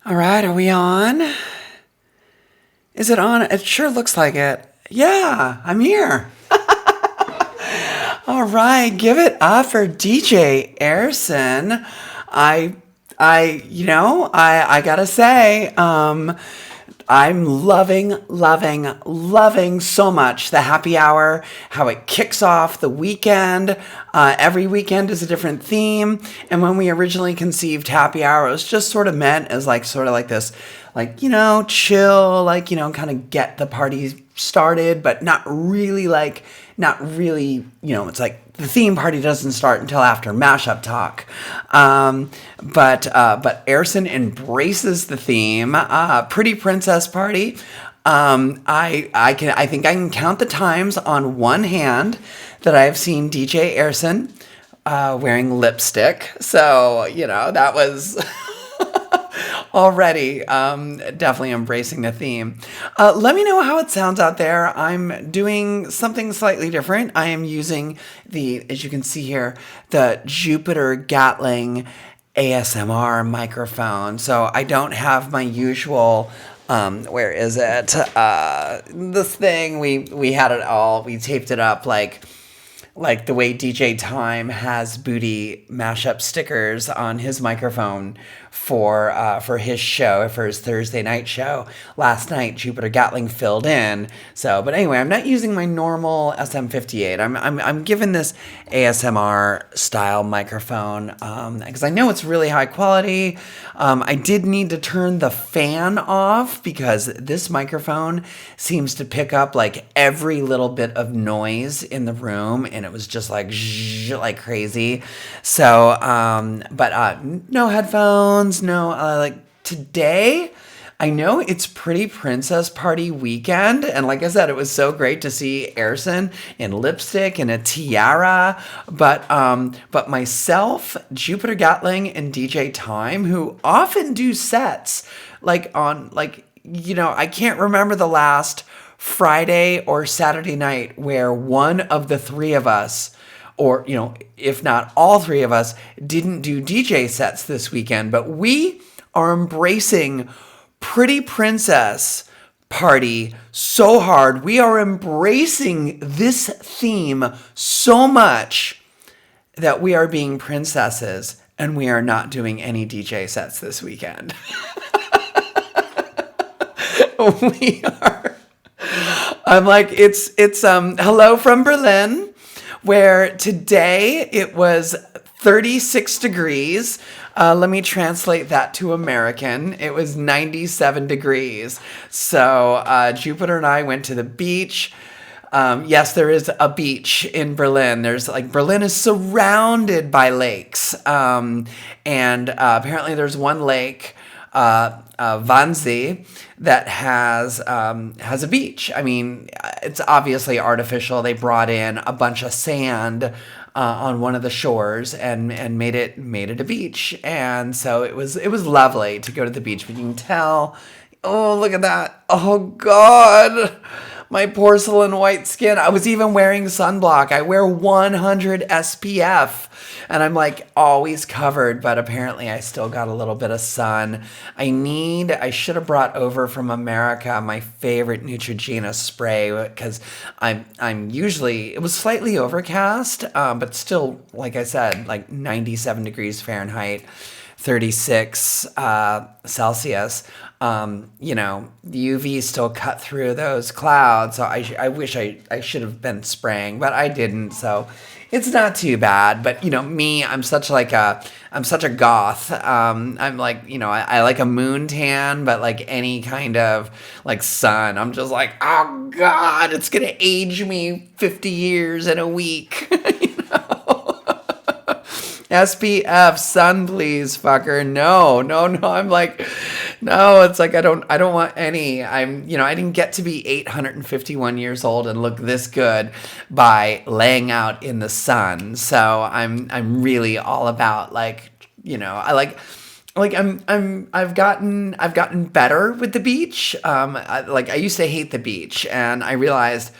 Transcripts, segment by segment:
All right, are we on? Is it on? It sure looks like it. Yeah, I'm here. All right, give it up for DJ Airson. I, I gotta say, I'm loving so much the happy hour, how it kicks off the weekend. Every weekend is a different theme. And when we originally conceived happy hour, it was just sort of meant as sort of like this, chill, kind of get the party started, but not really, it's like the theme party doesn't start until after Mashup talk. But Airson embraces the theme. Pretty Princess Party. I think I can count the times on one hand that I've seen DJ Airson wearing lipstick. So, that was already definitely embracing the theme. Let me know how it sounds out there. I'm doing something slightly different. I am using as you can see here, the Jupiter Gatling ASMR microphone. So I don't have my usual, where is it? This thing, we had it all. We taped it up like the way DJ Time has booty mashup stickers on his microphone for his show, for his Thursday night show. Last night, Jupiter Gatling filled in. So, but anyway, I'm not using my normal SM58. I'm given this ASMR style microphone because I know it's really high quality. I did need to turn the fan off because this microphone seems to pick up like every little bit of noise in the room, and it was just like zzz, like crazy. So, but no headphones, no today. I know it's Pretty Princess Party weekend, and like I said, it was so great to see Airson in lipstick and a tiara. But myself, Jupiter Gatling, and DJ Time, who often do sets I can't remember the last Friday or Saturday night where one of the three of us, or if not all three of us, didn't do DJ sets this weekend. But we are embracing Pretty Princess Party so hard. We are embracing this theme so much that we are being princesses, and we are not doing any DJ sets this weekend. We are. I'm like, it's hello from Berlin, where today it was 36 degrees. Let me translate that to American. It was 97 degrees. So Jupiter and I went to the beach. Yes, there is a beach in Berlin. Berlin is surrounded by lakes. And apparently there's one lake, Wannsee, that has a beach. I mean, it's obviously artificial. They brought in a bunch of sand on one of the shores and made it a beach. And so it was lovely to go to the beach. But you can tell, oh, look at that. Oh God, my porcelain white skin. I was even wearing sunblock. I wear 100 SPF. And I'm like always covered, but apparently I still got a little bit of sun. I should have brought over from America my favorite Neutrogena spray because I'm usually, it was slightly overcast, but still, like I said, like 97 degrees Fahrenheit, 36 Celsius. The UV still cut through those clouds. So I wish I should have been spraying, but I didn't. So it's not too bad. But me, I'm such a goth. I'm like, I like a moon tan, but like any kind of like sun, I'm just like, oh God, it's gonna age me 50 years in a week. SPF, sun, please, fucker. No. I'm like, no, it's like, I don't want any. I didn't get to be 851 years old and look this good by laying out in the sun. So I'm really all about I've gotten better with the beach. I used to hate the beach, and I realized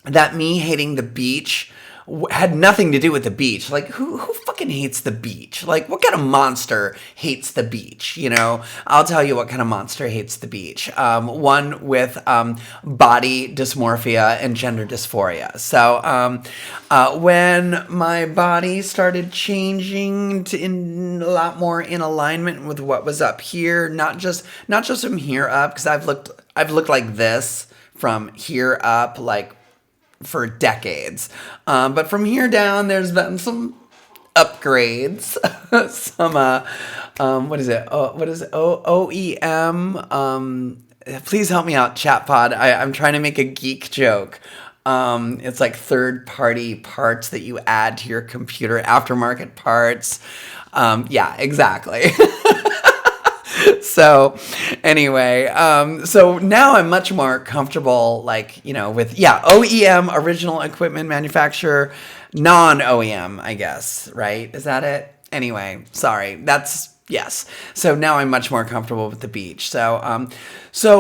that me hating the beach had nothing to do with the beach. Like, who fucking fucking hates the beach? Like, what kind of monster hates the beach? You know, I'll tell you what kind of monster hates the beach. One with body dysmorphia and gender dysphoria. So when my body started changing to in a lot more in alignment with what was up here, not just from here up, because I've looked like this from here up, like for decades. But from here down, there's been some upgrades. Some, what is it? OEM. Please help me out, chatpod. I'm trying to make a geek joke. It's like third-party parts that you add to your computer, aftermarket parts. Yeah, exactly. So anyway, so now I'm much more comfortable, like, you know, with, OEM, original equipment manufacturer, non-OEM, I guess, right? Is that it? Anyway, sorry. Yes. So now I'm much more comfortable with the beach. So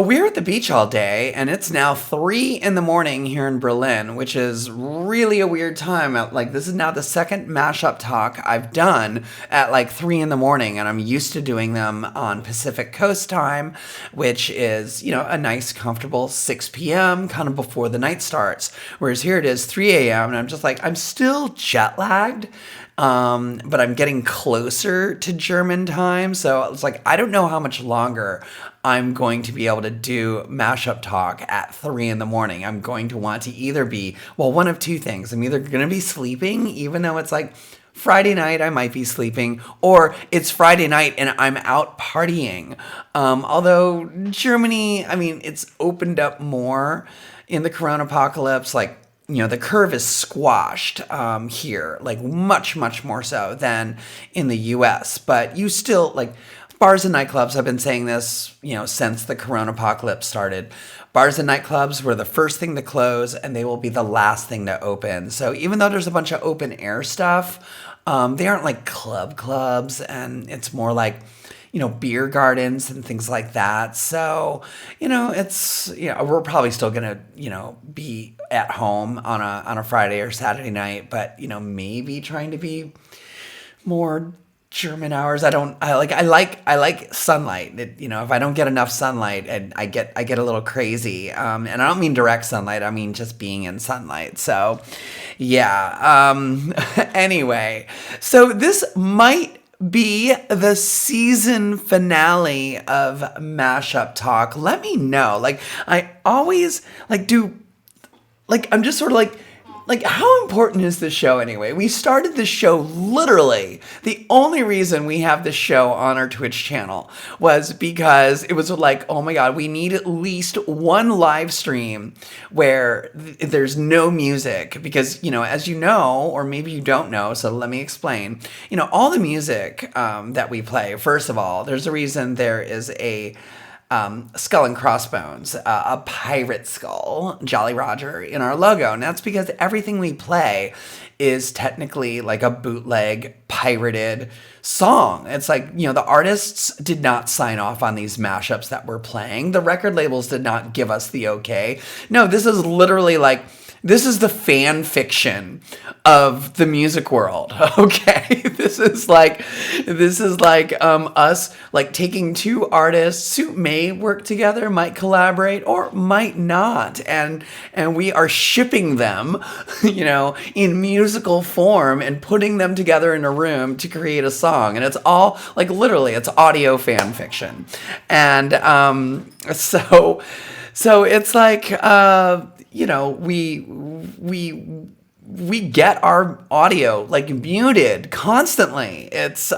we're at the beach all day, and it's now 3 a.m. here in Berlin, which is really a weird time. Like, this is now the second Mashup talk I've done at like 3 a.m, and I'm used to doing them on Pacific Coast time, which is, you know, a nice, comfortable 6 p.m. kind of before the night starts. Whereas here it is 3 a.m, and I'm just like, I'm still jet lagged. But I'm getting closer to German time. So it's like, I don't know how much longer I'm going to be able to do Mashup talk at 3 a.m. I'm going to want to either be, well, one of two things. I'm either going to be sleeping, even though it's like Friday night, I might be sleeping, or it's Friday night and I'm out partying. Although Germany, I mean, it's opened up more in the Corona apocalypse, like, you know, the curve is squashed here, like much, much more so than in the US. But you still, like, bars and nightclubs, I've been saying this, you know, since the Corona apocalypse started. Bars and nightclubs were the first thing to close, and they will be the last thing to open. So even though there's a bunch of open air stuff, they aren't like clubs, and it's more like, you know, beer gardens and things like that. So, you know, it's, you know, we're probably still gonna, you know, be at home on a Friday or Saturday night, but, you know, maybe trying to be more German hours. I like sunlight. You know, if I don't get enough sunlight, and I get a little crazy. And I don't mean direct sunlight. I mean just being in sunlight. So, yeah. Anyway, so this might be the season finale of Mashup Talk. Let me know. Like, I always I'm just sort of like, how important is this show anyway? We started this show literally. The only reason we have this show on our Twitch channel was because it was like, oh my God, we need at least one live stream where there's no music. Because, you know, as you know, or maybe you don't know, so let me explain. You know, all the music that we play, first of all, there's a reason there is a skull and crossbones, a pirate skull, Jolly Roger, in our logo. And that's because everything we play is technically like a bootleg pirated song. It's like, you know, the artists did not sign off on these mashups that we're playing. The record labels did not give us the okay. No, this is literally like, this is the fan fiction of the music world. Okay, this is like us like taking two artists who may work together, might collaborate, or might not, and we are shipping them, you know, in musical form and putting them together in a room to create a song. And it's all like literally, it's audio fan fiction, and so it's like. You know, we get our audio like muted constantly. It's you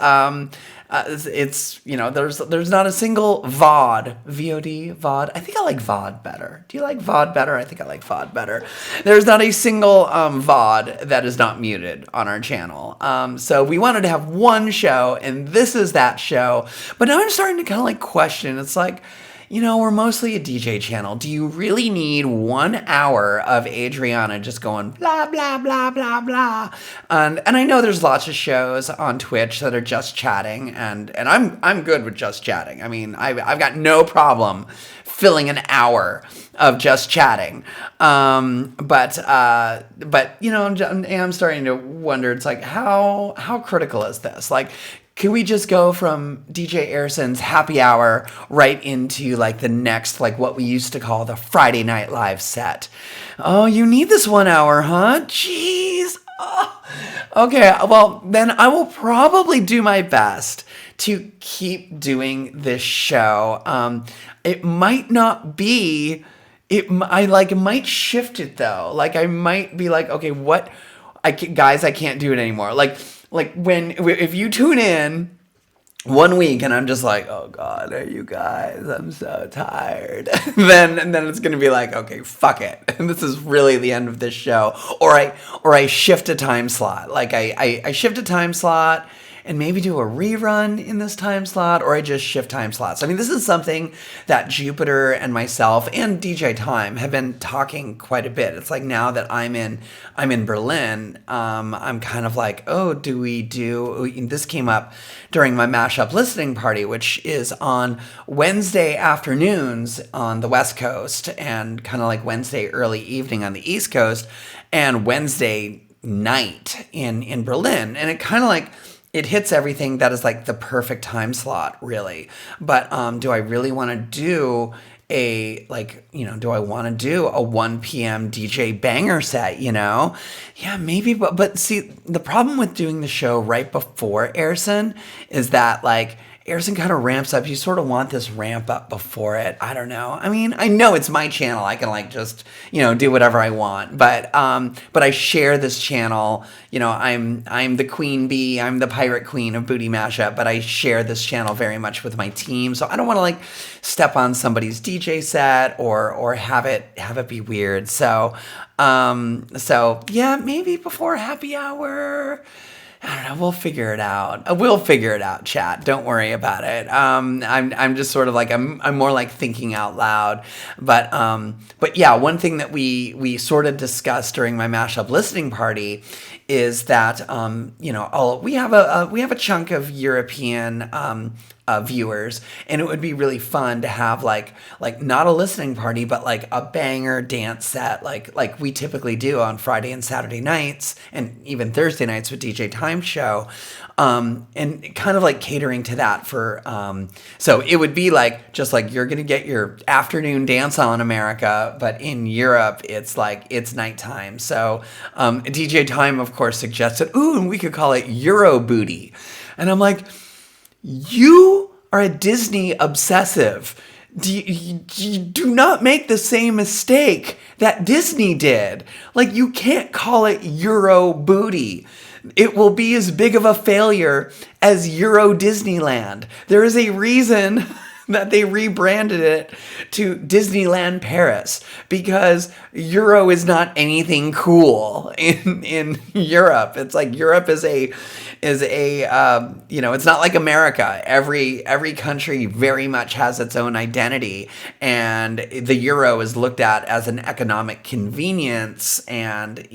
know, there's not a single VOD. I think I like VOD better. Do you like VOD better? I think I like VOD better. There's not a single VOD that is not muted on our channel. So we wanted to have one show, and this is that show. But now I'm starting to kind of like question. It's like, we're mostly a DJ channel. Do you really need 1 hour of Adriana just going blah, blah, blah, blah, blah? And I know there's lots of shows on Twitch that are just chatting, and I'm good with just chatting. I mean, I've got no problem filling an hour of just chatting. But I'm starting to wonder, it's like, how critical is this? Like, can we just go from DJ Arison's happy hour right into like the next, like what we used to call the Friday Night Live set? Oh, you need this 1 hour, huh? Jeez. Oh. Okay, well, then I will probably do my best to keep doing this show. It might not be, I might shift it though. Like I might be like, okay, guys, I can't do it anymore. Like if you tune in 1 week and I'm just like, oh God, are you guys? I'm so tired. then it's gonna be like, okay, fuck it. And this is really the end of this show. Or I shift a time slot. Like I shift a time slot and maybe do a rerun in this time slot, or I just shift time slots. I mean, this is something that Jupiter and myself and DJ Time have been talking quite a bit. It's like now that I'm in Berlin, I'm kind of like, oh, this came up during my Mashup listening party, which is on Wednesday afternoons on the West Coast and kind of like Wednesday early evening on the East Coast and Wednesday night in Berlin. And it kind of like, it hits everything that is like the perfect time slot, really. But do I really want to do do I want to do a 1 p.m. DJ banger set, Yeah, maybe. But see, the problem with doing the show right before Arison is that like, Arison kind of ramps up. You sort of want this ramp up before it. I don't know. I mean, I know it's my channel. I can like just, do whatever I want. But I share this channel. I'm the queen bee. I'm the pirate queen of Booty Mashup. But I share this channel very much with my team. So I don't want to like step on somebody's DJ set or have it be weird. So yeah, maybe before happy hour. I don't know. We'll figure it out. Chat. Don't worry about it. I'm just sort of like I'm more like thinking out loud. But yeah, one thing that we sort of discussed during my Mashup listening party is that we have a chunk of European viewers, and it would be really fun to have like not a listening party, but like a banger dance set, like we typically do on Friday and Saturday nights, and even Thursday nights with DJ Time Show, and kind of like catering to that for. So it would be like just like you're gonna get your afternoon dance on America, but in Europe it's like it's nighttime. So DJ Time, of course, suggested, and we could call it Euro Booty, and I'm like, you are a Disney obsessive. Do not make the same mistake that Disney did. Like, you can't call it Euro Booty. It will be as big of a failure as Euro Disneyland. There is a reason that they rebranded it to Disneyland Paris, because Euro is not anything cool in Europe. It's like Europe is a it's not like America. Every country very much has its own identity, and the euro is looked at as an economic convenience, and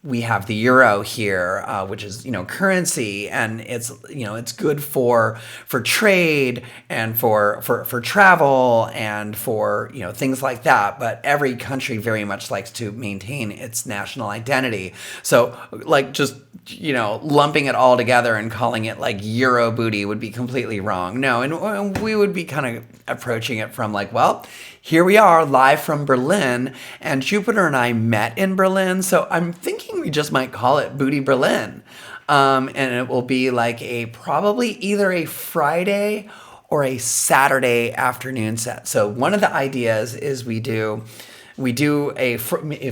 we have the euro here, which is, currency, and it's good for trade and for travel and for, things like that. But every country very much likes to maintain its national identity. So like just, lumping it all together and calling it like Euro Booty would be completely wrong. No, and we would be kind of approaching it from like, well, here we are live from Berlin, and Jupiter and I met in Berlin, so I'm thinking we just might call it Booty Berlin. And it will be like probably either a Friday or a Saturday afternoon set. So one of the ideas is if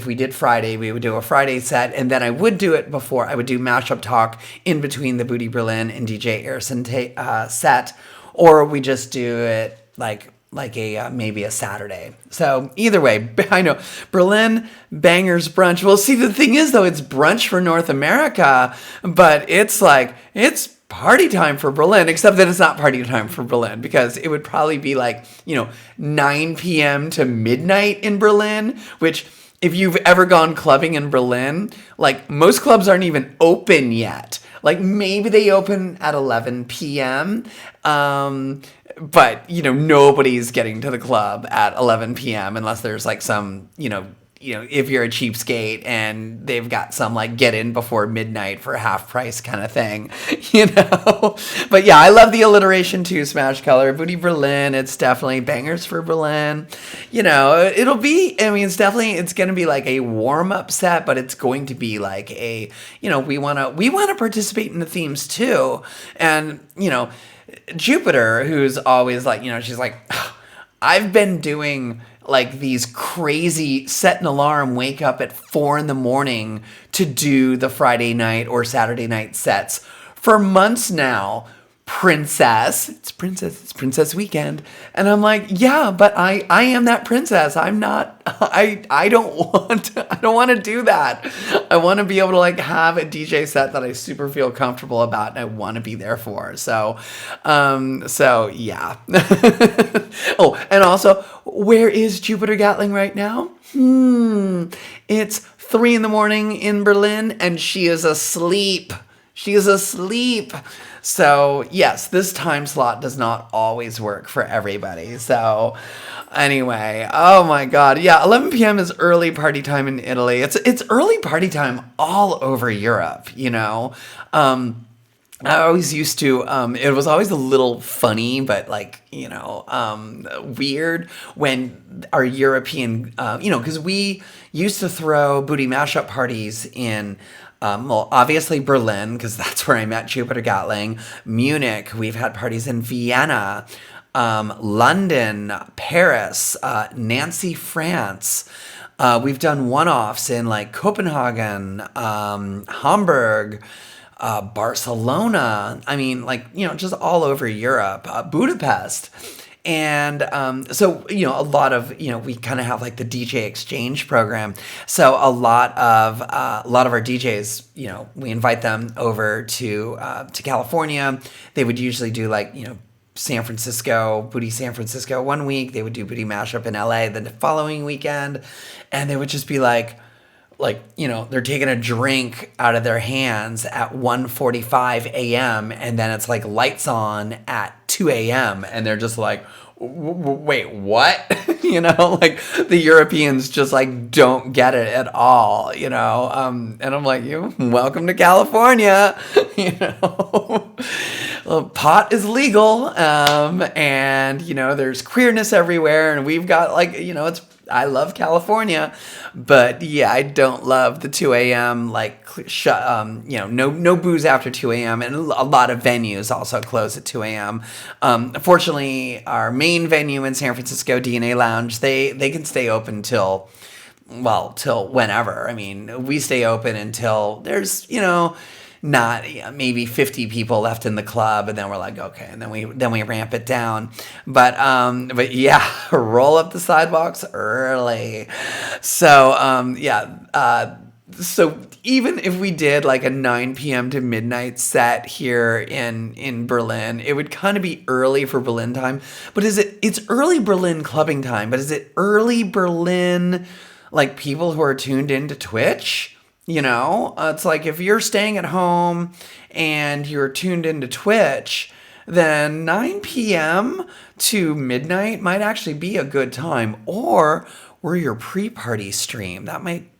we did Friday, we would do a Friday set, and then I would do it before. I would do Mashup Talk in between the Booty Berlin and DJ Arison set, or we just do it like maybe a Saturday. So either way, I know Berlin bangers brunch. Well, see, the thing is though, it's brunch for North America, but it's party time for Berlin, except that it's not party time for Berlin because it would probably be 9 p.m. to midnight in Berlin, which if you've ever gone clubbing in Berlin, most clubs aren't even open yet. Maybe they open at 11 p.m. But nobody's getting to the club at 11 p.m. unless there's some, if you're a cheapskate and they've got some get in before midnight for half price kind of thing, But yeah, I love the alliteration too. Smash Color, Booty Berlin. It's definitely bangers for Berlin. It'll be. I mean, it's going to be a warm up set, but it's going to be we want to participate in the themes too, and Jupiter, who's always she's I've been doing these crazy set an alarm, wake up at 4 a.m. to do the Friday night or Saturday night sets for months now. Princess, it's princess weekend. And I'm yeah, but I am that princess. I'm not, I don't want to do that. I want to be able to have a DJ set that I super feel comfortable about and I want to be there for. So yeah. Oh, and also, where is Jupiter Gatling right now? It's 3 a.m. in Berlin and she is asleep. She is asleep. So yes, this time slot does not always work for everybody. So anyway, oh my God. Yeah, 11 p.m. is early party time in Italy. It's early party time all over Europe, I always used to, it was always a little funny, but weird when our European, because we used to throw booty mashup parties in, obviously Berlin, because that's where I met Jupiter Gatling, Munich, we've had parties in Vienna, London, Paris, Nancy, France. We've done one-offs in Copenhagen, Hamburg, Barcelona. I mean, just all over Europe, Budapest. And so, a lot of, we kind of have the DJ exchange program. So a lot of our DJs, we invite them over to California. They would usually do San Francisco, Booty San Francisco one week. They would do Booty Mashup in LA the following weekend. And they would just be they're taking a drink out of their hands at 1:45 a.m. and then it's lights on at 2 a.m. and they're just wait, what? The Europeans just don't get it at all, and I'm welcome to California, Well, pot is legal, and there's queerness everywhere, and we've got I love California, but yeah, I don't love the 2 a.m. No booze after 2 a.m. and a lot of venues also close at 2 a.m. Fortunately, our main venue in San Francisco, DNA Lounge, they can stay open till whenever. I mean, we stay open until there's not maybe 50 people left in the club, and then we're okay, and then we ramp it down. But yeah, roll up the sidewalks early. So so even if we did a 9 p.m. to midnight set here in Berlin, it would kind of be early for Berlin time. But it's early Berlin clubbing time, but is it early Berlin people who are tuned into Twitch? It's if you're staying at home and you're tuned into Twitch, then 9 p.m. to midnight might actually be a good time. Or your pre-party stream. That might...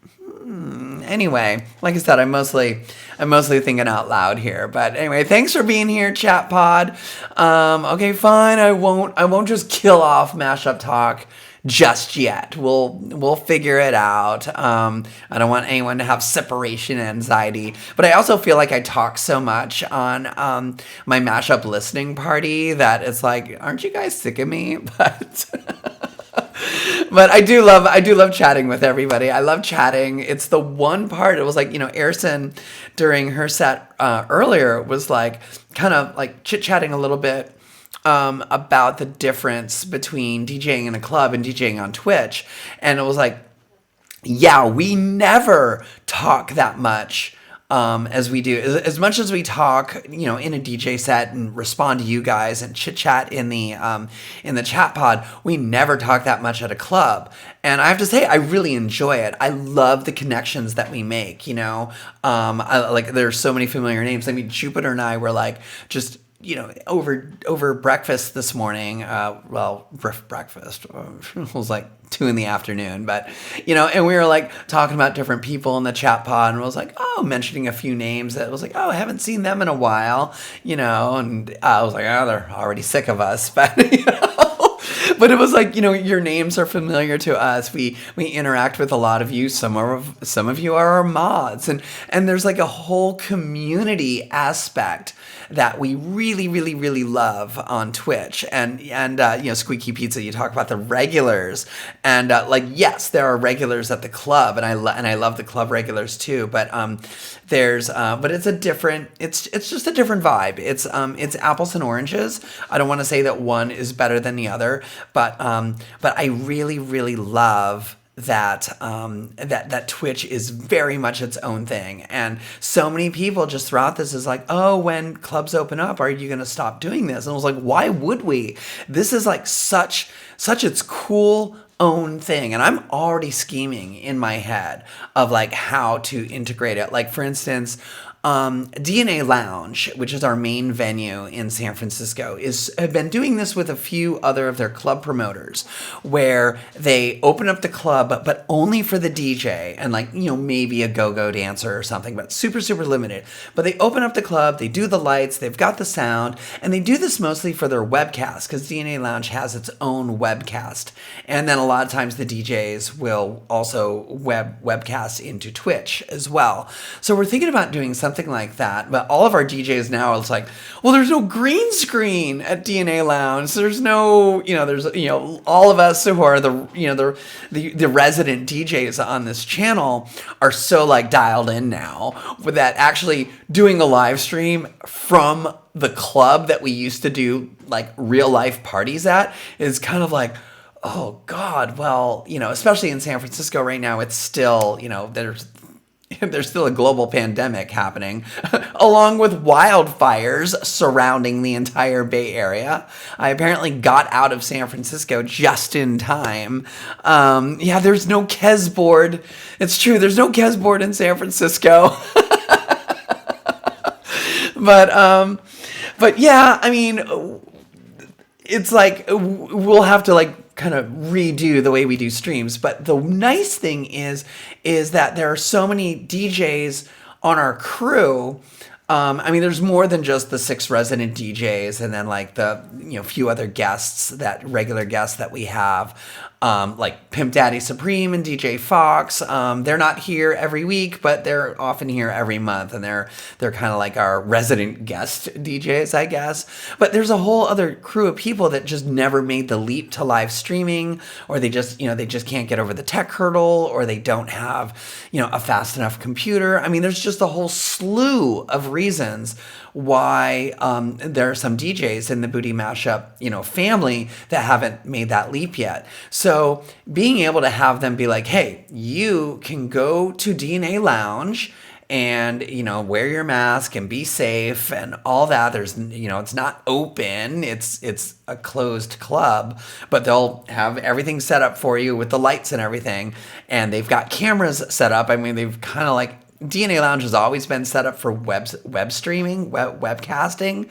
Anyway, like I said, I'm mostly thinking out loud here. But anyway, thanks for being here, Chat Pod. Okay, fine. I won't just kill off Mashup Talk just yet. We'll figure it out. I don't want anyone to have separation anxiety, but I also feel I talk so much on my Mashup listening party that it's aren't you guys sick of me? But I do love chatting with everybody. I love chatting. It's the one part. It was Airson during her set earlier was kind of chit chatting a little bit about the difference between DJing in a club and DJing on Twitch. And it was like, yeah, we never talk that much as we do. As much as we talk, in a DJ set and respond to you guys and chit chat in the chat pod, we never talk that much at a club. And I have to say, I really enjoy it. I love the connections that we make. There's so many familiar names. I mean, Jupiter and I were like just over breakfast this morning. Breakfast it was like 2 p.m, but and we were like talking about different people in the chat pod, and I was like, mentioning a few names that was like, I haven't seen them in a while, and I was like, they're already sick of us, but But it was like, your names are familiar to us. We interact with a lot of you. Some of you are our mods, and there's like a whole community aspect that we really, really, really love on Twitch. And Squeaky Pizza, you talk about the regulars, and yes, there are regulars at the club, and I love the club regulars too. But but it's it's just a different vibe. It's apples and oranges. I don't want to say that one is better than the other, but I really, really love that that Twitch is very much its own thing. And so many people just throughout this is like, when clubs open up, are you going to stop doing this? And I was like, why would we? This is like such its cool own thing. And I'm already scheming in my head of like how to integrate it. Like, for instance, DNA Lounge, which is our main venue in San Francisco, have been doing this with a few other of their club promoters, where they open up the club, but only for the DJ and maybe a go-go dancer or something, but super, super limited. But they open up the club, they do the lights, they've got the sound, and they do this mostly for their webcast, because DNA Lounge has its own webcast. And then a lot of times the DJs will also webcast into Twitch as well. So we're thinking about doing something like that, but all of our DJs now, it's like, well, there's no green screen at DNA Lounge. There's no, there's all of us who are the resident DJs on this channel are so like dialed in now with that actually doing a live stream from the club that we used to do like real life parties at is kind of like, oh God, well, especially in San Francisco right now, it's still, there's still a global pandemic happening, along with wildfires surrounding the entire Bay Area. I apparently got out of San Francisco just in time. There's no Kez board. It's true, there's no Kez board in San Francisco. But yeah, I mean, it's like we'll have to like kind of redo the way we do streams. But the nice thing is that there are so many DJs on our crew. I mean, there's more than just the 6 resident DJs and then like the few other regular guests that we have. Like Pimp Daddy Supreme and DJ Fox. They're not here every week, but they're often here every month, and they're kind of like our resident guest DJs, I guess. But there's a whole other crew of people that just never made the leap to live streaming, or they just can't get over the tech hurdle, or they don't have a fast enough computer. I mean, there's just a whole slew of reasons why there are some DJs in the Booty Mashup family that haven't made that leap yet. So being able to have them be like, hey, you can go to DNA Lounge and wear your mask and be safe and all that. There's it's not open, it's a closed club, but they'll have everything set up for you with the lights and everything, and they've got cameras set up. I mean, they've kind of like, DNA Lounge has always been set up for web streaming, webcasting,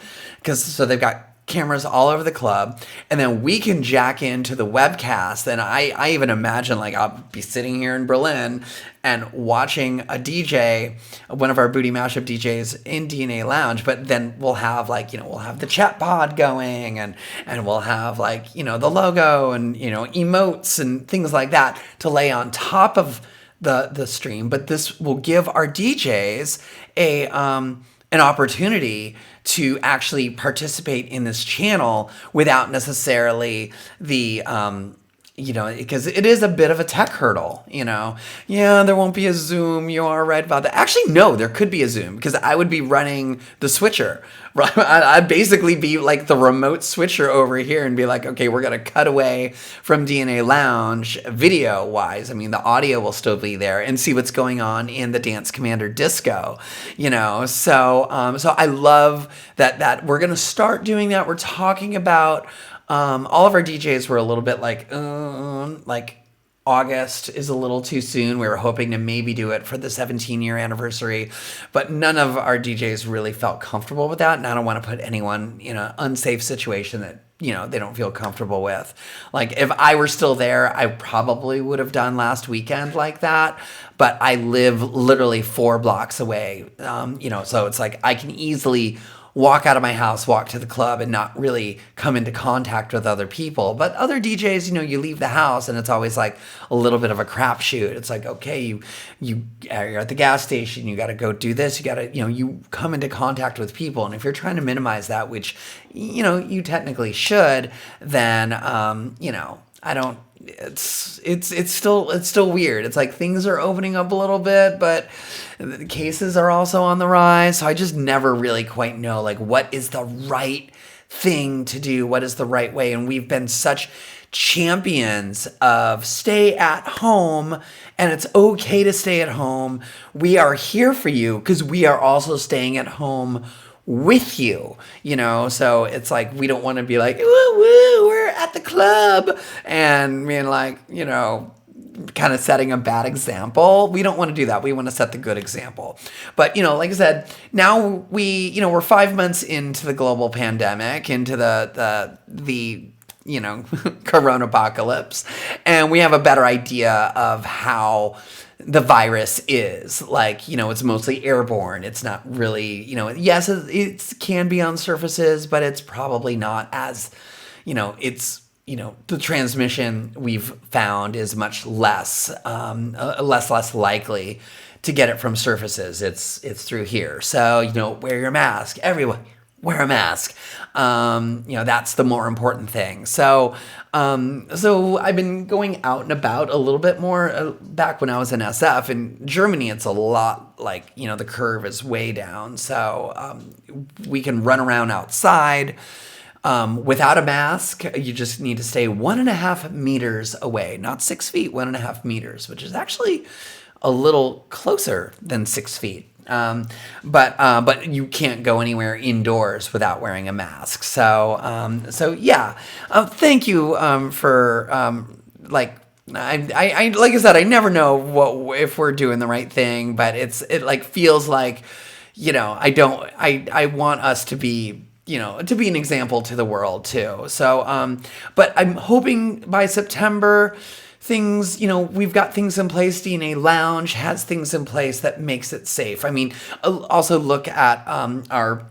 so they've got cameras all over the club, and then we can jack into the webcast. And I even imagine like I'll be sitting here in Berlin and watching a DJ, one of our Booty Mashup DJs in DNA Lounge, but then we'll have like, we'll have the chat pod going, and we'll have like, the logo and, emotes and things like that to lay on top of the stream. But this will give our DJs an opportunity to actually participate in this channel without necessarily the because it is a bit of a tech hurdle, Yeah, there won't be a Zoom. You are right about that. Actually, no, there could be a Zoom because I would be running the switcher. Right? I'd basically be like the remote switcher over here and be like, okay, we're going to cut away from DNA Lounge video wise. I mean, the audio will still be there and see what's going on in the Dance Commander disco, So I love that we're going to start doing that. We're talking about all of our DJs were a little bit like August is a little too soon. We were hoping to maybe do it for the 17-year anniversary, but none of our DJs really felt comfortable with that. And I don't want to put anyone in an unsafe situation that, they don't feel comfortable with. Like if I were still there, I probably would have done last weekend like that. But I live literally 4 blocks away, so it's like I can easily walk out of my house, walk to the club, and not really come into contact with other people. But other DJs, you leave the house and it's always like a little bit of a crapshoot. It's like, okay, you're at the gas station, you got to go do this, you got to, you come into contact with people. And if you're trying to minimize that, which, you technically should, then, I don't. It's still weird. It's like things are opening up a little bit, but the cases are also on the rise. So I just never really quite know like what is the right thing to do, what is the right way. And we've been such champions of stay at home, and it's okay to stay at home. We are here for you because we are also staying at home with you, so it's like we don't want to be like, woo woo, we're at the club and being like, kind of setting a bad example. We don't want to do that. We want to set the good example. But, like I said, now we're 5 months into the global pandemic, into the corona apocalypse, and we have a better idea of how the virus is. Like, it's mostly airborne. It's not really, yes, it can be on surfaces, but it's probably not as, the transmission we've found is much less likely to get it from surfaces. It's through here. So, wear your mask. Everyone, wear a mask. That's the more important thing. So I've been going out and about a little bit more back when I was in SF. In Germany, it's a lot like, the curve is way down. So we can run around outside without a mask. You just need to stay 1.5 meters away, not 6 feet, 1.5 meters, which is actually a little closer than 6 feet. But you can't go anywhere indoors without wearing a mask. So yeah. Thank you for like I said, I never know if we're doing the right thing, but it like feels like, I want us to be, to be an example to the world too. So but I'm hoping by September things, we've got things in place. DNA Lounge has things in place that makes it safe. I mean, also look at our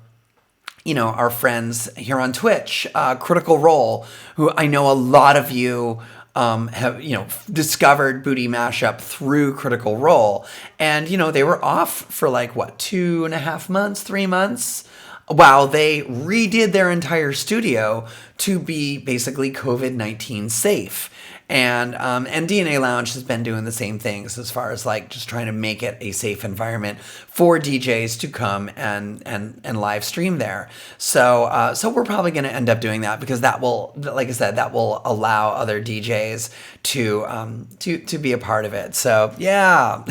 friends here on Twitch, Critical Role, who I know a lot of you have, discovered Booty Mashup through Critical Role. And, they were off for like, 2.5 months, 3 months, while they redid their entire studio to be basically COVID-19 safe. And DNA Lounge has been doing the same things as far as like just trying to make it a safe environment for DJs to come and live stream there. So we're probably going to end up doing that because that will, like I said, that will allow other DJs to be a part of it. So yeah.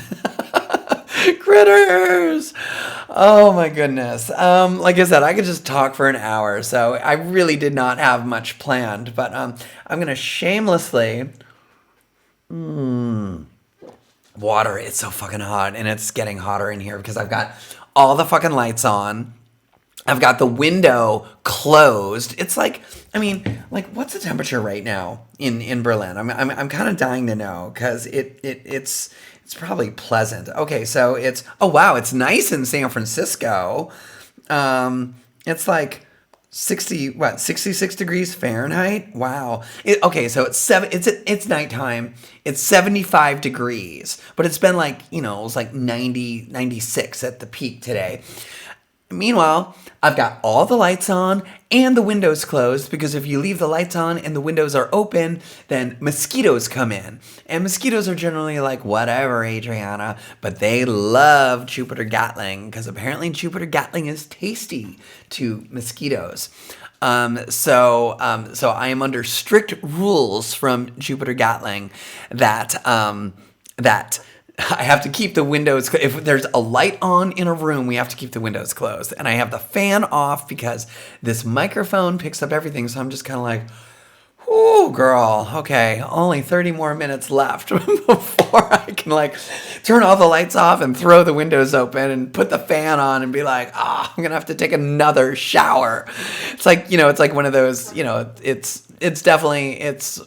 Critters. Oh my goodness. Like I said, I could just talk for an hour, so I really did not have much planned, but I'm gonna shamelessly water. It's so fucking hot, and it's getting hotter in here because I've got all the fucking lights on. I've got the window closed. It's like, I mean, like, what's the temperature right now in Berlin? I'm kind of dying to know because it's probably pleasant. Okay, so oh wow, it's nice in San Francisco. It's like 66 degrees Fahrenheit. Wow. Okay, so it's nighttime. It's 75 degrees, but it's been like, it was like 96 at the peak today. Meanwhile, I've got all the lights on and the windows closed because if you leave the lights on and the windows are open, then mosquitoes come in. And mosquitoes are generally like, whatever, Adriana, but they love Jupiter Gatling because apparently Jupiter Gatling is tasty to mosquitoes. So I am under strict rules from Jupiter Gatling that I have to keep the windows. If there's a light on in a room, we have to keep the windows closed. And I have the fan off because this microphone picks up everything. So I'm just kind of like, "Ooh, girl, okay, only 30 more minutes left before I can like turn all the lights off and throw the windows open and put the fan on and be like, I'm gonna have to take another shower." It's like, it's like one of those, it's definitely, it's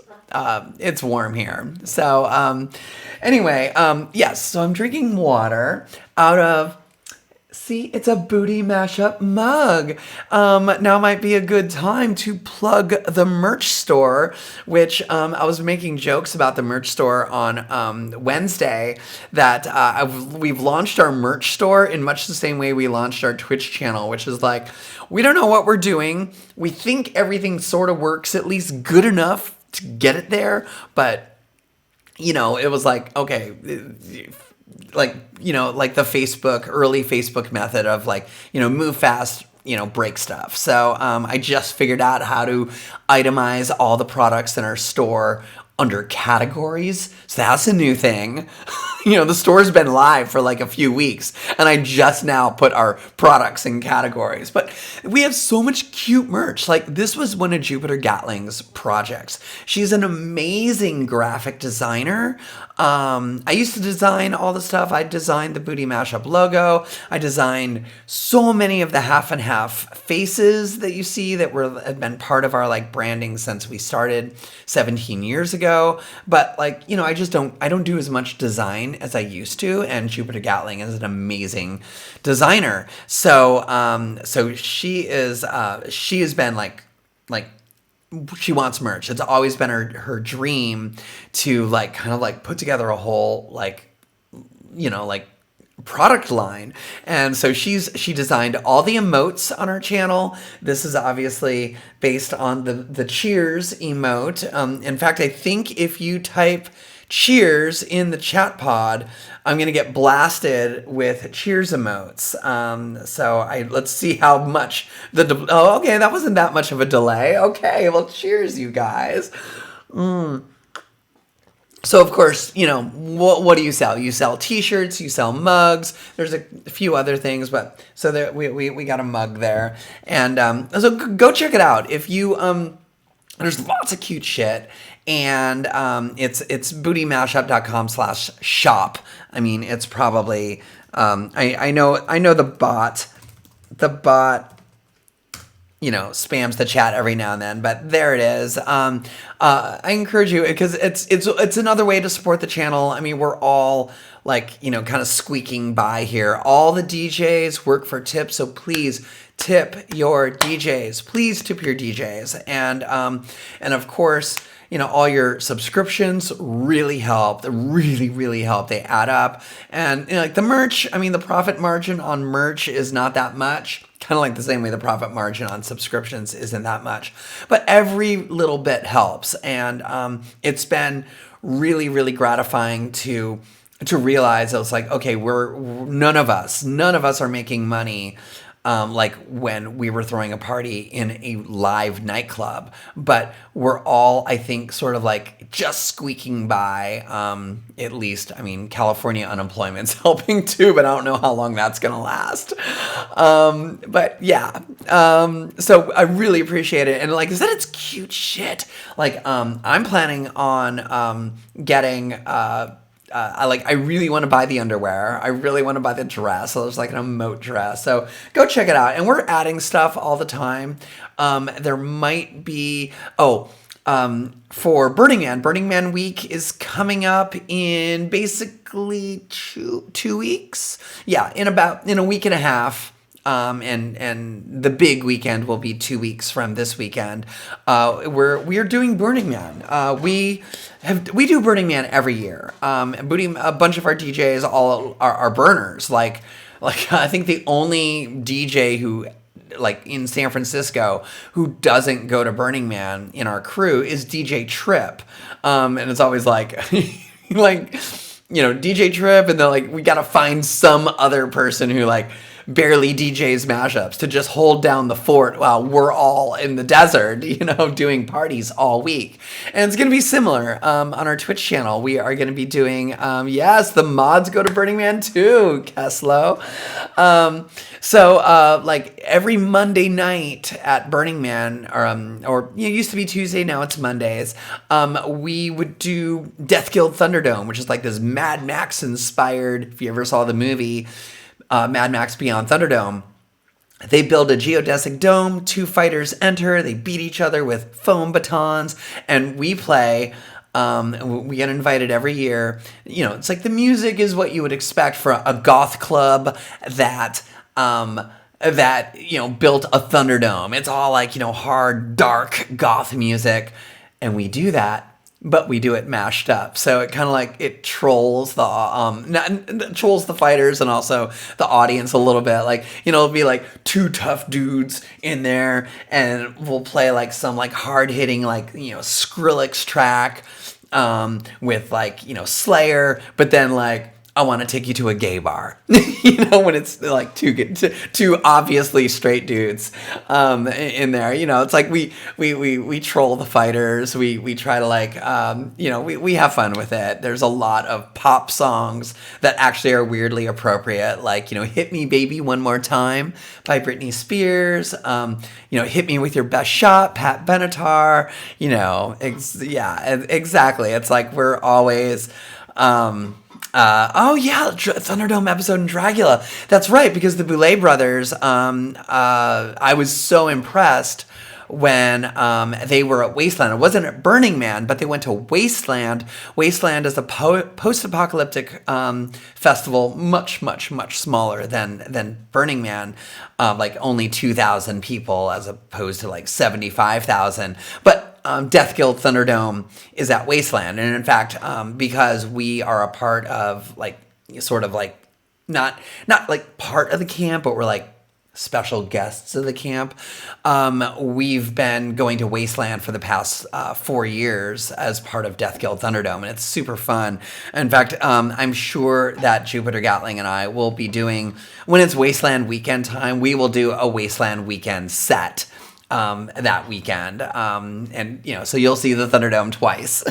warm here. So, anyway, yes, so I'm drinking water out of, see, it's a booty mashup mug. Now might be a good time to plug the merch store, which I was making jokes about the merch store on Wednesday that we've launched our merch store in much the same way we launched our Twitch channel, which is like, we don't know what we're doing. We think everything sort of works at least good enough to get it there, but it was like, okay, like the early Facebook method of like, move fast, break stuff. So I just figured out how to itemize all the products in our store under categories. So that's a new thing. The store's been live for like a few weeks and I just now put our products in categories. But we have so much cute merch. Like this was one of Jupiter Gatling's projects. She's an amazing graphic designer. I used to design all the stuff. I designed the Booty Mashup logo. I designed so many of the half and half faces that you see that have been part of our like branding since we started 17 years ago. But like, I don't do as much design as I used to. And Jupiter Gatling is an amazing designer. So she has been like, she wants merch. It's always been her dream to like kind of like put together a whole like product line. And so she designed all the emotes on our channel. This is obviously based on the cheers emote. In fact, I think if you type cheers in the chat pod, I'm going to get blasted with cheers emotes. Let's see how much okay, that wasn't that much of a delay. Okay, well, cheers, you guys. So, of course, what do you sell? You sell t-shirts, you sell mugs. There's a few other things, but so there, we got a mug there. And so go check it out. If you, there's lots of cute shit. And it's bootymashup.com/shop. I mean, it's probably, I know the bot, spams the chat every now and then, but there it is. I encourage you because it's another way to support the channel. I mean, we're all like, kind of squeaking by here. All the DJs work for tips, so please tip your DJs. Please tip your DJs. And of course, all your subscriptions really help. They really, really help. They add up. And like the merch, I mean, the profit margin on merch is not that much. Kind of like the same way the profit margin on subscriptions isn't that much. But every little bit helps. And it's been really, really gratifying to realize I was like, okay, none of us are making money like when we were throwing a party in a live nightclub, but we're all, I think, sort of like just squeaking by, at least. I mean, California unemployment's helping too, but I don't know how long that's going to last. But yeah, so I really appreciate it. And like I said, it's cute shit. Like, I'm planning on, getting, I really want to buy the underwear. I really want to buy the dress. So there's like an emote dress. So go check it out. And we're adding stuff all the time. There might be, for Burning Man Week is coming up in basically two weeks. Yeah, in a week and a half. And the big weekend will be 2 weeks from this weekend. We are doing Burning Man. We do Burning Man every year. A bunch of our DJs all are burners. Like Like, I think the only DJ who, like, in San Francisco who doesn't go to Burning Man in our crew is DJ Trip. And it's always like, like, DJ Trip, and then like we gotta find some other person who like barely DJs mashups to just hold down the fort while we're all in the desert, doing parties all week. And it's going to be similar on our Twitch channel. We are going to be doing, yes, the mods go to Burning Man too, Keslo. So like every Monday night at Burning Man, or it used to be Tuesday, now it's Mondays, we would do Death Guild Thunderdome, which is like this Mad Max inspired, if you ever saw the movie, Mad Max Beyond Thunderdome. They build a geodesic dome, 2 fighters enter, they beat each other with foam batons, and we play. We get invited every year. It's like the music is what you would expect for a goth club that built a Thunderdome. It's all like, hard, dark goth music, and we do that. But we do it mashed up, so it kind of like it trolls the fighters and also the audience a little bit. Like, it'll be like 2 tough dudes in there, and we'll play like some like hard hitting like Skrillex track with like Slayer, but then like I want to take you to a gay bar, when it's like two obviously straight dudes in there. It's like we troll the fighters. We try to like, we have fun with it. There's a lot of pop songs that actually are weirdly appropriate, like, Hit Me Baby One More Time by Britney Spears, Hit Me With Your Best Shot, Pat Benatar, exactly. It's like we're always... Thunderdome episode in Dracula. That's right, because the Boulet brothers, I was so impressed when they were at Wasteland. It wasn't at Burning Man, but they went to Wasteland. Wasteland is a post-apocalyptic festival, much, much, much smaller than Burning Man, like only 2,000 people as opposed to like 75,000. But Death Guild Thunderdome is at Wasteland. And in fact, because we are a part of like, sort of like, not like part of the camp, but we're like special guests of the camp, we've been going to Wasteland for the past 4 years as part of Death Guild Thunderdome, and it's super fun. In fact, I'm sure that Jupiter Gatling and I will be doing, when it's Wasteland weekend time, we will do a Wasteland weekend set that weekend. And, so you'll see the Thunderdome twice,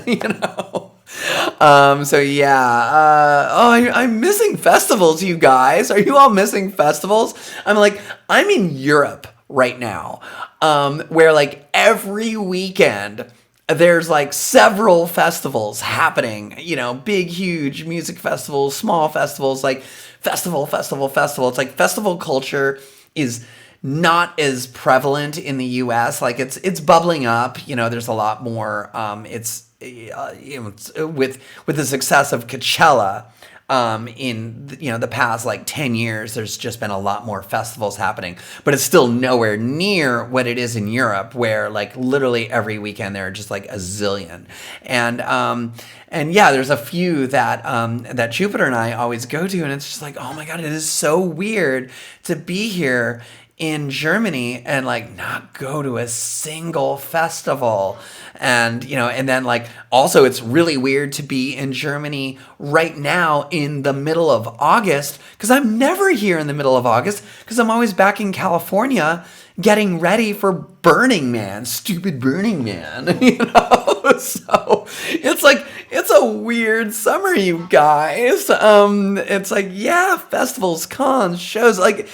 So yeah, I'm missing festivals, you guys. Are you all missing festivals? I'm in Europe right now, where like every weekend there's like several festivals happening, big, huge music festivals, small festivals, like festival. It's like festival culture is not as prevalent in the US. Like it's bubbling up, there's a lot more, with the success of Coachella, in the past like 10 years, there's just been a lot more festivals happening, but it's still nowhere near what it is in Europe, where like literally every weekend there are just like a zillion. And yeah, there's a few that Jupiter and I always go to, and it's just like, oh my God, it is so weird to be here in Germany and like not go to a single festival. And, and then like, also it's really weird to be in Germany right now in the middle of August, because I'm never here in the middle of August, because I'm always back in California getting ready for Burning Man, stupid Burning Man, So it's like, it's a weird summer, you guys. It's like, yeah, festivals, cons, shows, like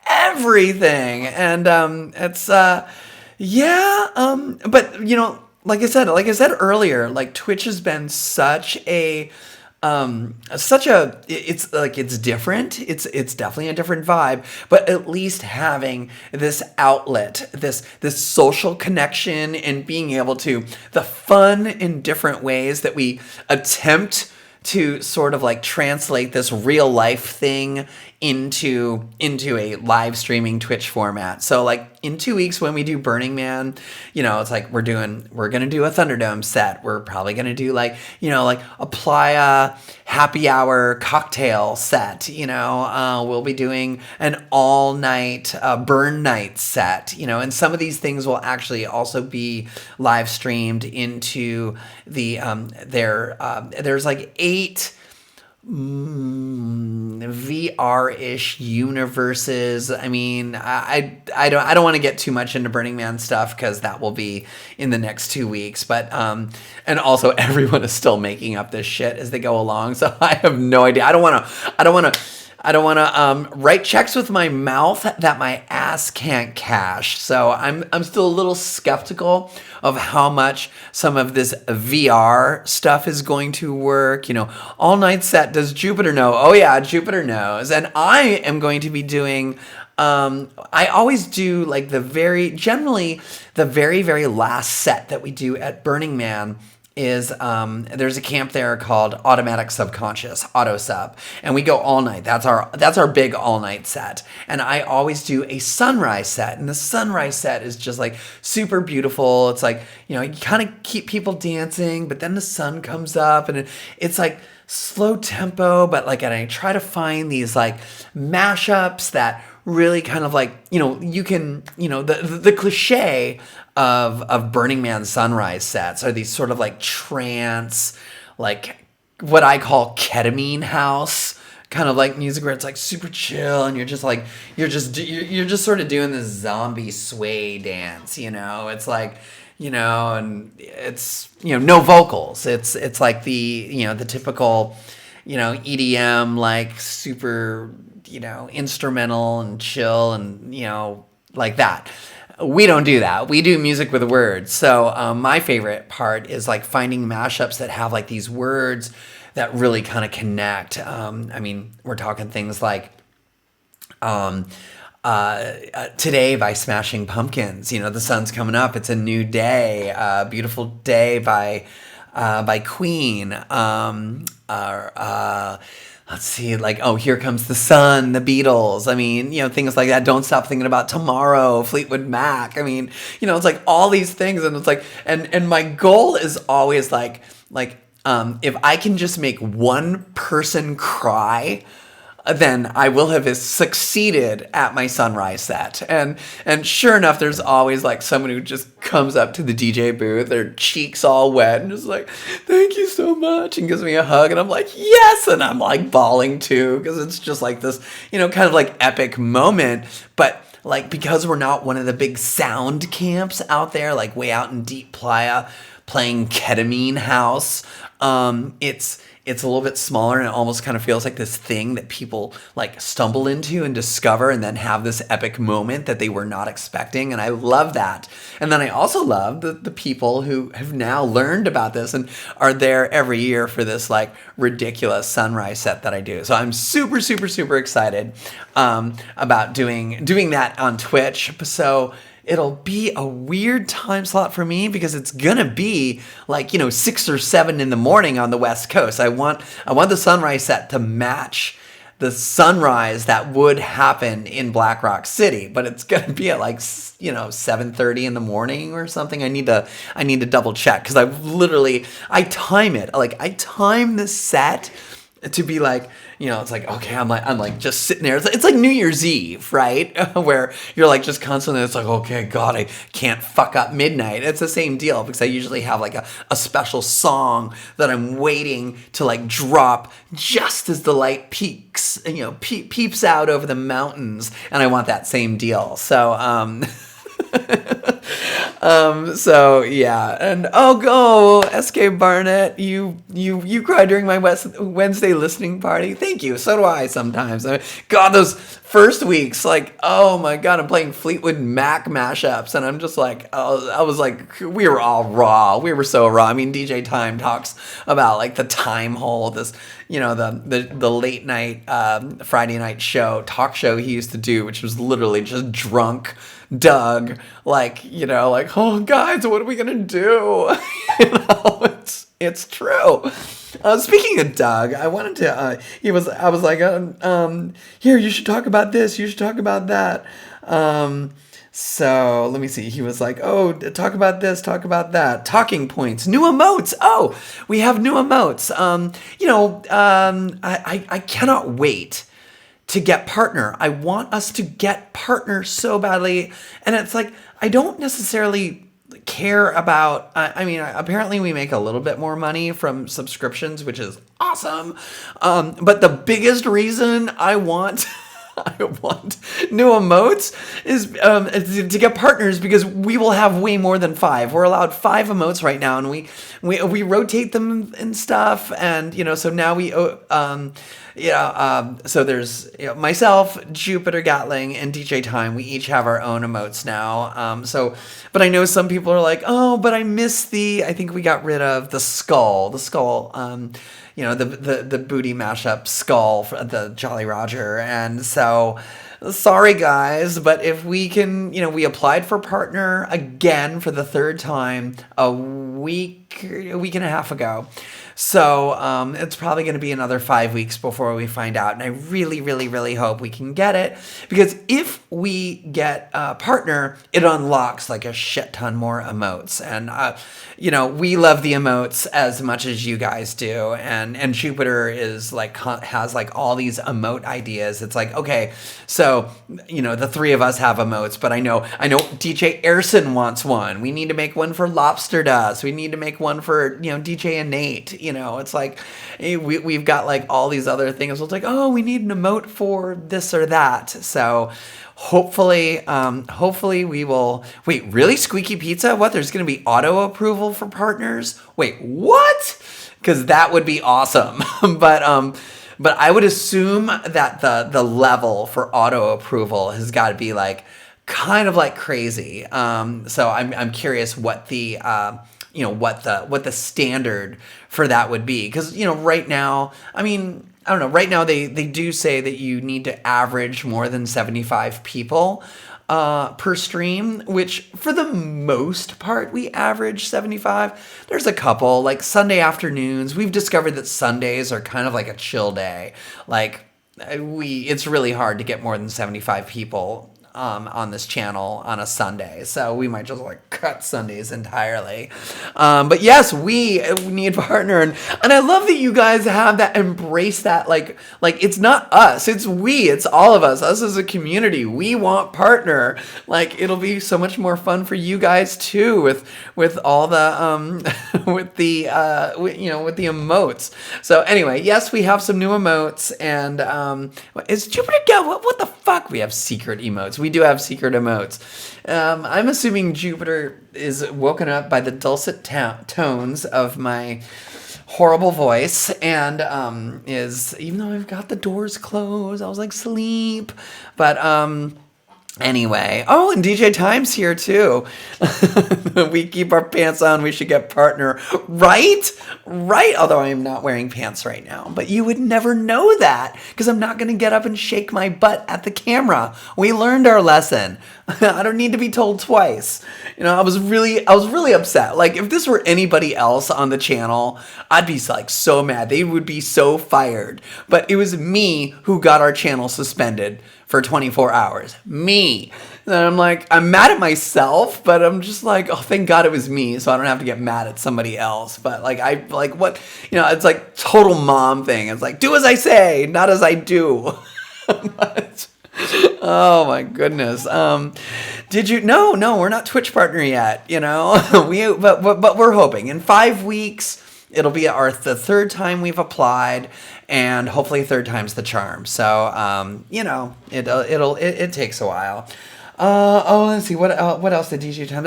everything. And it's but like I said earlier, like Twitch has been it's different. It's definitely a different vibe, but at least having this outlet, this social connection, and being able to, the fun in different ways that we attempt to sort of like translate this real life thing into a live streaming Twitch format. So like in 2 weeks when we do Burning Man, it's like we're gonna do a Thunderdome set. We're probably gonna do like a Playa happy hour cocktail set. We'll be doing an all night burn night set. And some of these things will actually also be live streamed into the there's like 8 VR-ish universes. I mean, I don't want to get too much into Burning Man stuff because that will be in the next 2 weeks. But and also everyone is still making up this shit as they go along, so I have no idea. I don't want to write checks with my mouth that my ass can't cash. So I'm still a little skeptical of how much some of this VR stuff is going to work. All night set. Does Jupiter know? Oh yeah, Jupiter knows. And I am going to be doing. I always do like generally the very, very last set that we do at Burning Man is there's a camp there called Automatic Subconscious, Auto Sub, and we go all night. That's our big all night set. And I always do a sunrise set, and the sunrise set is just like super beautiful. It's like you kind of keep people dancing, but then the sun comes up, and it's like slow tempo, but like, and I try to find these like mashups that really kind of like, you can, the cliche of Burning Man sunrise sets are these sort of like trance, like what I call ketamine house kind of like music where it's like super chill and you're just sort of doing this zombie sway dance, it's like, and it's, no vocals. It's like the typical, EDM, like super, instrumental and chill and, like that. We don't do that. We do music with words. So my favorite part is like finding mashups that have like these words that really kind of connect. We're talking things like Today by Smashing Pumpkins. The sun's coming up. It's a new day. Beautiful Day by Queen. Let's see, like, oh, Here Comes the Sun, the Beatles. Things like that. Don't Stop Thinking About Tomorrow, Fleetwood Mac. It's like all these things, and it's like, and my goal is always like, if I can just make one person cry, then I will have succeeded at my sunrise set. And sure enough, there's always like someone who just comes up to the DJ booth, their cheeks all wet, and just like, thank you so much, and gives me a hug. And I'm like, yes! And I'm like bawling too, because it's just like this, kind of like epic moment. But like, because we're not one of the big sound camps out there, like way out in deep playa, playing ketamine house, it's a little bit smaller, and it almost kind of feels like this thing that people like stumble into and discover and then have this epic moment that they were not expecting. And I love that. And then I also love the people who have now learned about this and are there every year for this like ridiculous sunrise set that I do. So I'm super, super, super excited about doing that on Twitch. So it'll be a weird time slot for me because it's gonna be like 6 or 7 in the morning on the West Coast. I want the sunrise set to match the sunrise that would happen in Black Rock City, but it's gonna be at like 7:30 in the morning or something. I need to double check because I time it, like I time the set to be like, it's like, okay, I'm like just sitting there. It's like New Year's Eve, right? Where you're like just constantly, it's like, okay, God, I can't fuck up midnight. It's the same deal because I usually have like a special song that I'm waiting to like drop just as the light peaks, peeps out over the mountains. And I want that same deal. So, so yeah, and go SK Barnett. You cry during my Wednesday listening party. Thank you. So do I sometimes. God, those first weeks, like, oh my God, I'm playing Fleetwood Mac mashups, and I'm just like, I was like, we were all raw. We were so raw. DJ Time talks about like the time hole, this, the late night Friday night talk show he used to do, which was literally just drunk Doug, like, oh guys, what are we gonna do? It's true. Speaking of Doug, I wanted to, I was like, here, you should talk about this, you should talk about that. So let me see. He was like, "Oh, talk about this, talk about that. Talking points, new emotes. Oh, we have new emotes. I cannot wait to get partner. I want us to get partner so badly, and it's like I don't necessarily care about. I mean, apparently we make a little bit more money from subscriptions, which is awesome. But the biggest reason I want I want new emotes is to get partners because we will have way more than five. We're allowed five emotes right now, and we rotate them and stuff. And so now so there's myself, Jupiter Gatling, and DJ Time. We each have our own emotes now. But I know some people are like, oh, but I miss I think we got rid of the skull. The booty mashup skull for the Jolly Roger. And so, sorry guys, but if we can, we applied for partner again for the third time a week and a half ago. So it's probably going to be another 5 weeks before we find out. And I really, really, really hope we can get it. Because if we get a partner, it unlocks like a shit ton more emotes. And, we love the emotes as much as you guys do. And Jupiter is like, has like all these emote ideas. It's like, okay, so, the three of us have emotes, but I know DJ Airson wants one. We need to make one for Lobster Dust. We need to make one for, DJ and Nate. It's like we've got like all these other things. It's like, oh, we need an emote for this or that. So hopefully we will. Wait, really? Squeaky Pizza? What? There's going to be auto approval for partners? Wait, what? Because that would be awesome. But I would assume that the level for auto approval has got to be like kind of like crazy. So I'm curious what the what the standard for that would be. Because, right now, I mean, I don't know, right now they do say that you need to average more than 75 people per stream, which for the most part, we average 75. There's a couple, like Sunday afternoons. We've discovered that Sundays are kind of like a chill day. Like, it's really hard to get more than 75 people on this channel on a Sunday. So we might just like cut Sundays entirely. But yes, we need a partner. And I love that you guys have that, embrace that. Like it's not us, it's all of us as a community. We want partner. Like it'll be so much more fun for you guys too with all the, with the emotes. So anyway, yes, we have some new emotes and, is Jupiter, what the fuck? We have secret emotes. We do have secret emotes. I'm assuming Jupiter is woken up by the dulcet tones of my horrible voice and is, even though I've got the doors closed, I was like, sleep. But anyway, oh, and DJ Time's here too. We keep our pants on. We should get partner, right? Although I am not wearing pants right now, but you would never know that because I'm not going to get up and shake my butt at the camera. We learned our lesson. I don't need to be told twice. I was really upset. Like if this were anybody else on the channel, I'd be like so mad. They would be so fired. But it was me who got our channel suspended for 24 hours. Me. And I'm like, I'm mad at myself, but I'm just like, oh, thank God it was me, so I don't have to get mad at somebody else. But what, it's like total mom thing. It's like, do as I say, not as I do. But, oh my goodness. Did you? No, we're not Twitch partner yet. But we're hoping in 5 weeks. It'll be the third time we've applied, and hopefully third time's the charm. So, it takes a while. Let's see what else did DJ Time?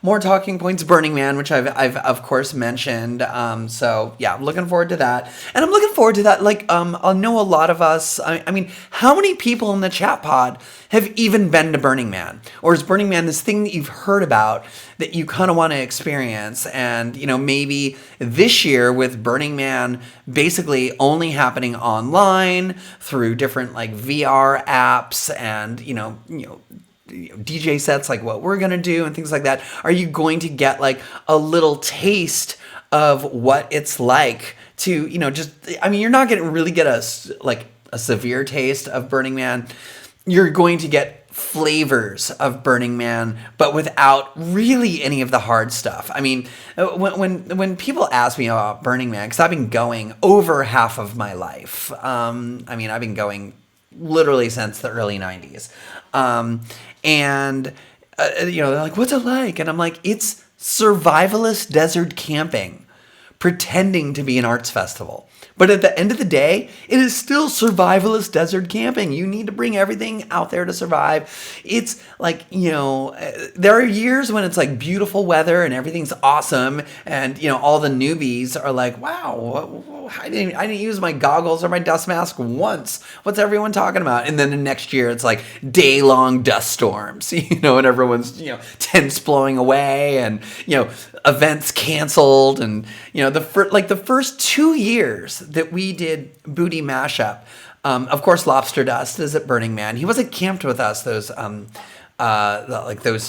More talking points. Burning Man, which I've of course mentioned. So yeah, I'm looking forward to that, and I'm looking forward to that. Like, I know a lot of us. I mean, how many people in the chat pod have even been to Burning Man, or is Burning Man this thing that you've heard about that you kind of want to experience? And maybe this year with Burning Man basically only happening online through different like VR apps and DJ sets like what we're going to do and things like that. Are you going to get like a little taste of what it's like to, you're not going to really get a severe taste of Burning Man. You're going to get flavors of Burning Man, but without really any of the hard stuff. I mean, when people ask me about Burning Man, because I've been going over half of my life. I mean, I've been going literally since the early 90s. And they're like, what's it like? And I'm like, it's survivalist desert camping, pretending to be an arts festival. But at the end of the day, it is still survivalist desert camping. You need to bring everything out there to survive. It's like, there are years when it's like beautiful weather and everything's awesome. And, all the newbies are like, wow, I didn't use my goggles or my dust mask once. What's everyone talking about? And then the next year it's like day-long dust storms, and everyone's, tents blowing away and, events canceled. And, the first 2 years that we did Booty Mashup, of course, Lobster Dust is at Burning Man. He wasn't camped with us those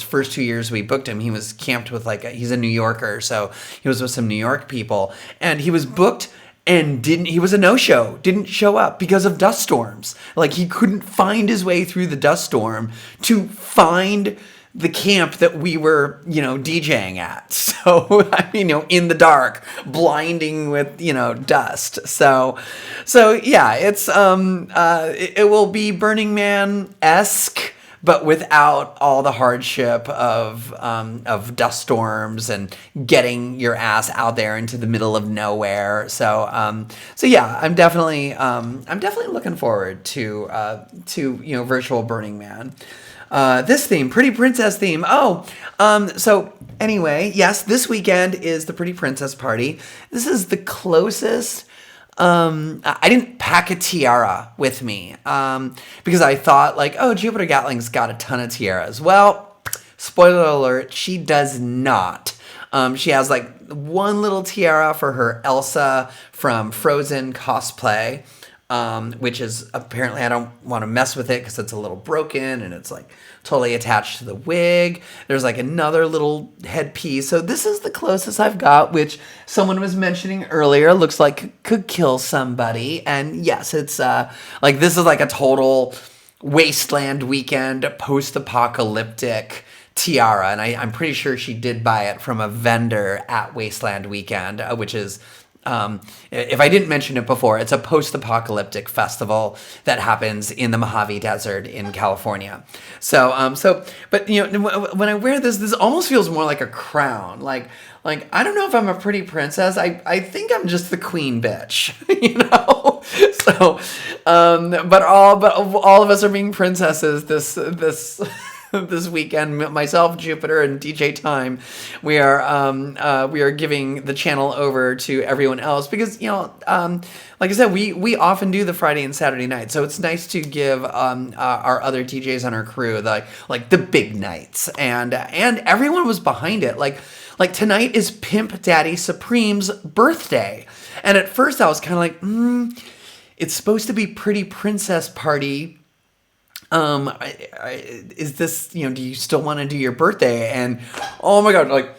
first 2 years we booked him. He was camped with he's a New Yorker, so he was with some New York people, and he was booked and he was a no-show, didn't show up because of dust storms. He couldn't find his way through the dust storm to find the camp that we were, DJing at. So, in the dark, blinding with, dust. So yeah, it's, it will be Burning Man-esque, but without all the hardship of dust storms and getting your ass out there into the middle of nowhere. So yeah, I'm definitely looking forward to virtual Burning Man. This theme, Pretty Princess theme. So anyway, yes, this weekend is the Pretty Princess party. This is the closest. I didn't pack a tiara with me because I thought Jupiter Gatling's got a ton of tiaras. Well, spoiler alert, she does not. She has one little tiara for her Elsa from Frozen cosplay. Which is apparently, I don't want to mess with it because it's a little broken and it's totally attached to the wig. There's another little headpiece. So this is the closest I've got, which someone was mentioning earlier, looks like could kill somebody. And yes, it's this is a total wasteland weekend post-apocalyptic tiara. And I'm pretty sure she did buy it from a vendor at Wasteland Weekend, which is... if I didn't mention it before, it's a post-apocalyptic festival that happens in the Mojave Desert in California. So, but when I wear this almost feels more like a crown. I don't know if I'm a pretty princess. I think I'm just the queen bitch, So, but all of us are being princesses this weekend. Myself, Jupiter, and DJ Time, we are giving the channel over to everyone else because like I said, we often do the Friday and Saturday night, so it's nice to give our other DJs on our crew the big nights, and everyone was behind it. Like tonight is Pimp Daddy Supreme's birthday, and at first I was kind of like, it's supposed to be Pretty Princess party. Is this, do you still want to do your birthday? And oh my God,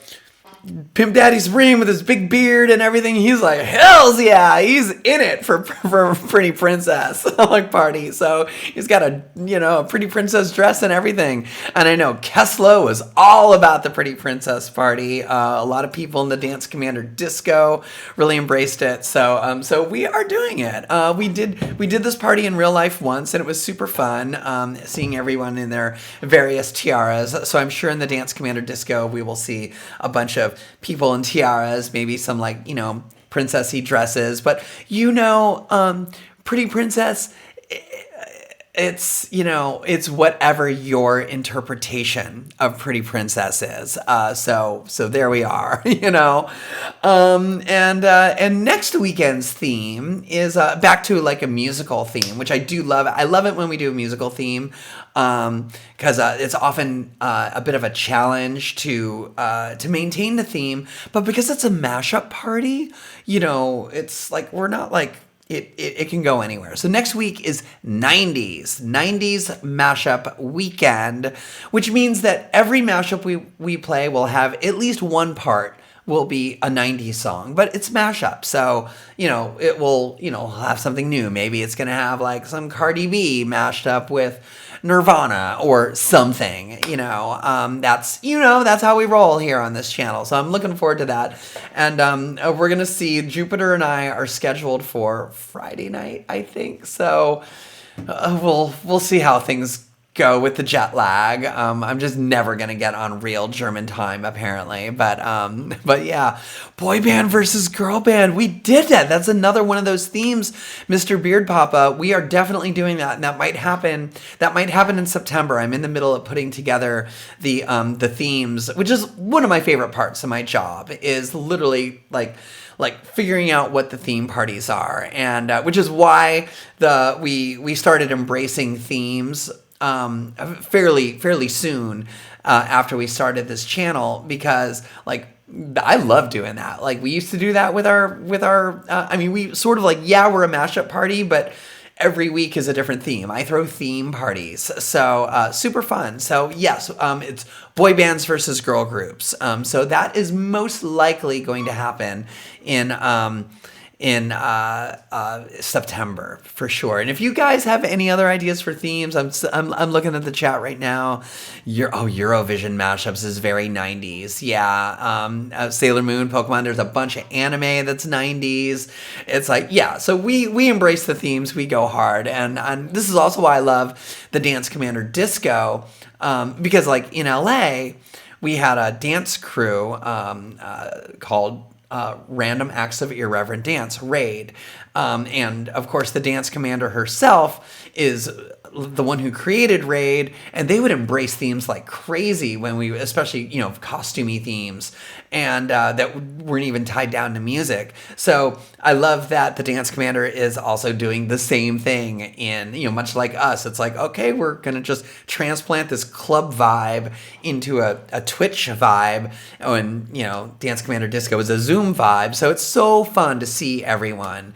Pimp Daddy Supreme with his big beard and everything. He's like, hells yeah, he's in it for Pretty Princess party. So he's got a Pretty Princess dress and everything. And I know Keslo was all about the Pretty Princess party. A lot of people in the Dance Commander disco really embraced it. So we are doing it. We did this party in real life once, and it was super fun seeing everyone in their various tiaras. So I'm sure in the Dance Commander disco we will see a bunch of people in tiaras, maybe some princessy dresses, but Pretty Princess, it's whatever your interpretation of Pretty Princess is. So there we are, and next weekend's theme is back to a musical theme, which I do love. I love it when we do a musical theme, because it's often a bit of a challenge to maintain the theme, but because it's a mashup party, it's we're not it can go anywhere. So next week is 90s mashup weekend, which means that every mashup we play will have at least one part will be a 90s song, but it's mashup. So, it will, have something new. Maybe it's going to have like some Cardi B mashed up with Nirvana or something, that's how we roll here on this channel. So I'm looking forward to that. And we're going to see Jupiter and I are scheduled for Friday night, I think. So we'll see how things go with the jet lag. I'm just never gonna get on real German time apparently, but yeah, boy band versus girl band. We did that. That's another one of those themes, Mr. Beard Papa. We are definitely doing that, and that might happen. That might happen in September. I'm in the middle of putting together the themes, which is one of my favorite parts of my job. Is literally like figuring out what the theme parties are, and which is why we started embracing themes fairly soon after we started this channel, because I love doing that. Like, we used to do that with our I mean, we sort of we're a mashup party, but every week is a different theme. I throw theme parties, so super fun. So yes, it's boy bands versus girl groups. So that is most likely going to happen in September for sure. And if you guys have any other ideas for themes, I'm looking at the chat right now. Eurovision mashups is very 90s. Yeah. Sailor Moon, Pokemon, there's a bunch of anime that's 90s. It's so we embrace the themes, we go hard. And this is also why I love the Dance Commander Disco, because in LA, we had a dance crew called Random Acts of Irreverent Dance, RAID. And of course, the dance commander herself is the one who created RAID, and they would embrace themes like crazy when especially, costumey themes, and that weren't even tied down to music. So I love that the dance commander is also doing the same thing in, much like us. It's okay, we're going to just transplant this club vibe into a Twitch vibe, and, Dance Commander Disco is a Zoom vibe. So it's so fun to see everyone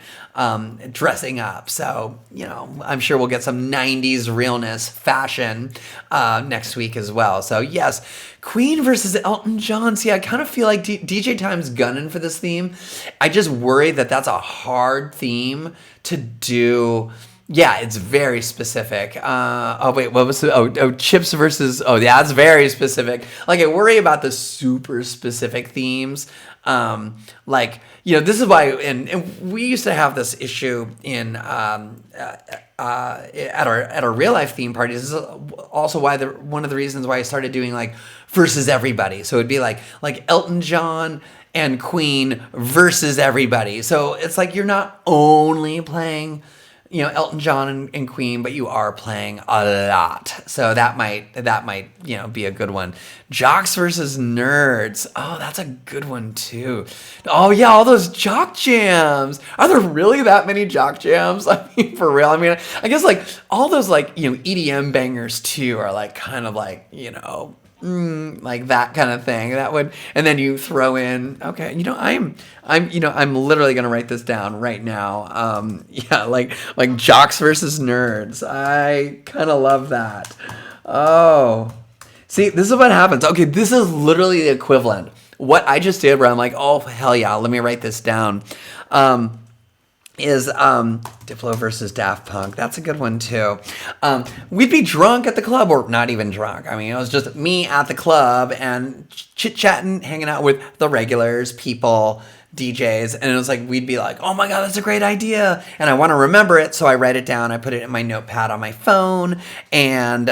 dressing up. So, I'm sure we'll get some 90s realness fashion next week as well. So yes, Queen versus Elton John. See, I kind of feel like DJ Time's gunning for this theme. I just worry that that's a hard theme to do. Yeah, it's very specific. What was it? Chips versus, yeah, it's very specific. I worry about the super specific themes. This is why, and we used to have this issue in at our real life theme parties. This is also why one of the reasons why I started doing versus everybody. So it'd be like Elton John and Queen versus everybody. So it's you're not only playing Elton John and Queen, but you are playing a lot. So that might be a good one. Jocks versus nerds. Oh, that's a good one too. Oh yeah, all those jock jams. Are there really that many jock jams? I mean, for real. I mean, I guess all those EDM bangers too are kind of that kind of thing. That would, and then you throw in, okay, I'm literally gonna write this down right now. Like jocks versus nerds. I kind of love that. Oh, see, this is what happens. Okay, this is literally the equivalent. What I just did, where I'm oh hell yeah, let me write this down. Is Diplo versus Daft Punk. That's a good one too. We'd be drunk at the club, or not even drunk. I mean, it was just me at the club and chit-chatting, hanging out with the regulars, people, DJs, and it was we'd be oh my god, that's a great idea, and I want to remember it, so I write it down, I put it in my notepad on my phone, and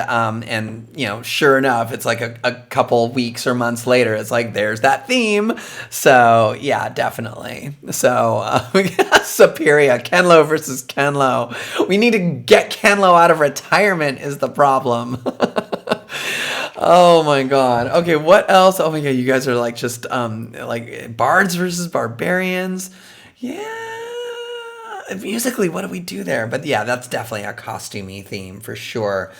sure enough, it's a couple weeks or months later, it's there's that theme. So yeah, definitely. So Superior, Kenlo versus Kenlo. We need to get Kenlo out of retirement is the problem. Oh my god. Okay, what else? Oh my god, you guys are just bards versus barbarians. Yeah. Musically, what do we do there? But yeah, that's definitely a costumey theme for sure.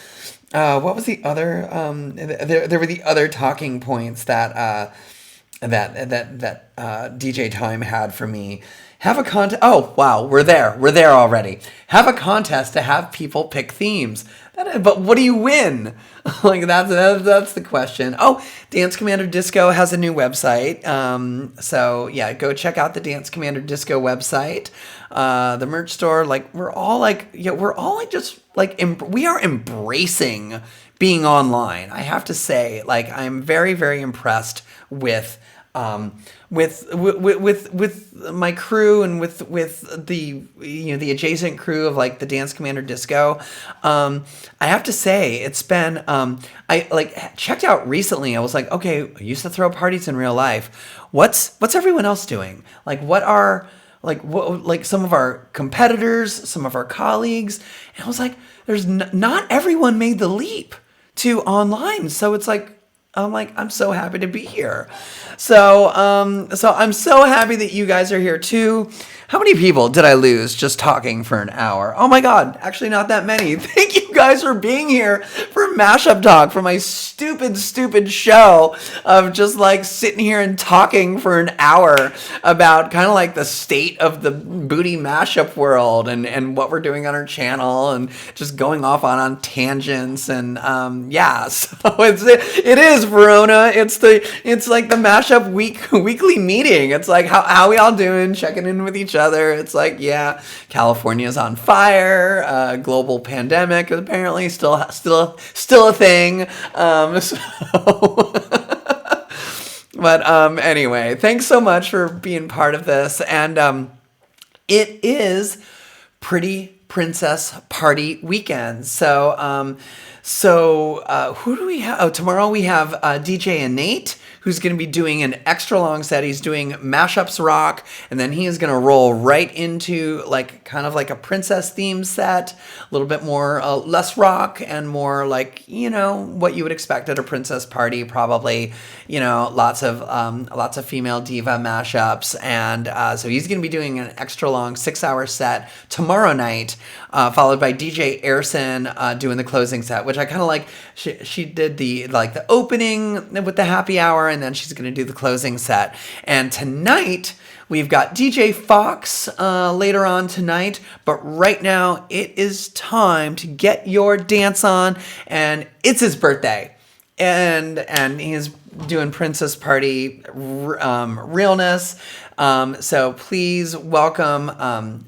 What was the other there were the other talking points that DJ Time had for me. Have a contest. Oh, wow, we're there. We're there already. Have a contest to have people pick themes. But what do you win? Like that's the question. Oh, Dance Commander Disco has a new website. So yeah, go check out the Dance Commander Disco website. The merch store. Like we're all like just like we are embracing being online. I have to say, like I'm very very impressed with with my crew and with the the adjacent crew of like the Dance Commander Disco. I have to say it's been I like checked out recently. I was like, okay, I used to throw parties in real life. What's everyone else doing? Like what are like some of our competitors, some of our colleagues, and I was like, there's not everyone made the leap to online. So it's like I'm so happy to be here. So I'm so happy that you guys are here too. How many people did I lose just talking for an hour? Oh my God, actually not that many. Thank you guys for being here for Mashup Talk, for my stupid show of just like sitting here and talking for an hour about kind of like the state of the booty mashup world and what we're doing on our channel and just going off on tangents and yeah, so it is Verona. It's like the Mashup weekly meeting. It's like how we all doing, checking in with each other. It's like, yeah, California's on fire. Global pandemic apparently still a thing. But anyway, thanks so much for being part of this. And it is Pretty Princess Party Weekend. So who do we have? Oh, tomorrow we have DJ Innate, who's going to be doing an extra long set. He's doing Mashups Rock, and then he is going to roll right into like kind of like a princess theme set, a little bit more less rock and more like what you would expect at a princess party, probably lots of female diva mashups, and so he's going to be doing an extra long 6-hour set tomorrow night, followed by DJ Airson doing the closing set, which I kind of like. She did the opening with the happy hour, and then she's going to do the closing set. And tonight we've got DJ Fox later on tonight, but right now it is time to get your dance on, and it's his birthday, and he's doing Princess Party realness. So please welcome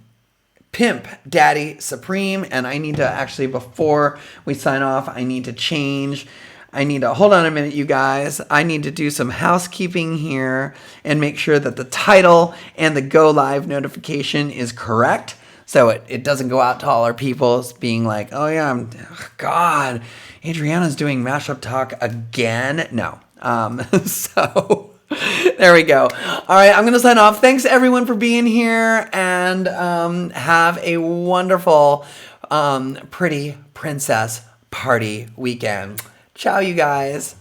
Pimp Daddy Supreme. And I need to actually, before we sign off, I need to hold on a minute, you guys. I need to do some housekeeping here and make sure that the title and the go live notification is correct, so it doesn't go out to all our people being like, oh yeah, God, Adriana's doing Mashup Talk again. No. So there we go. All right, I'm going to sign off. Thanks everyone for being here, and have a wonderful Pretty Princess Party Weekend. Ciao, you guys.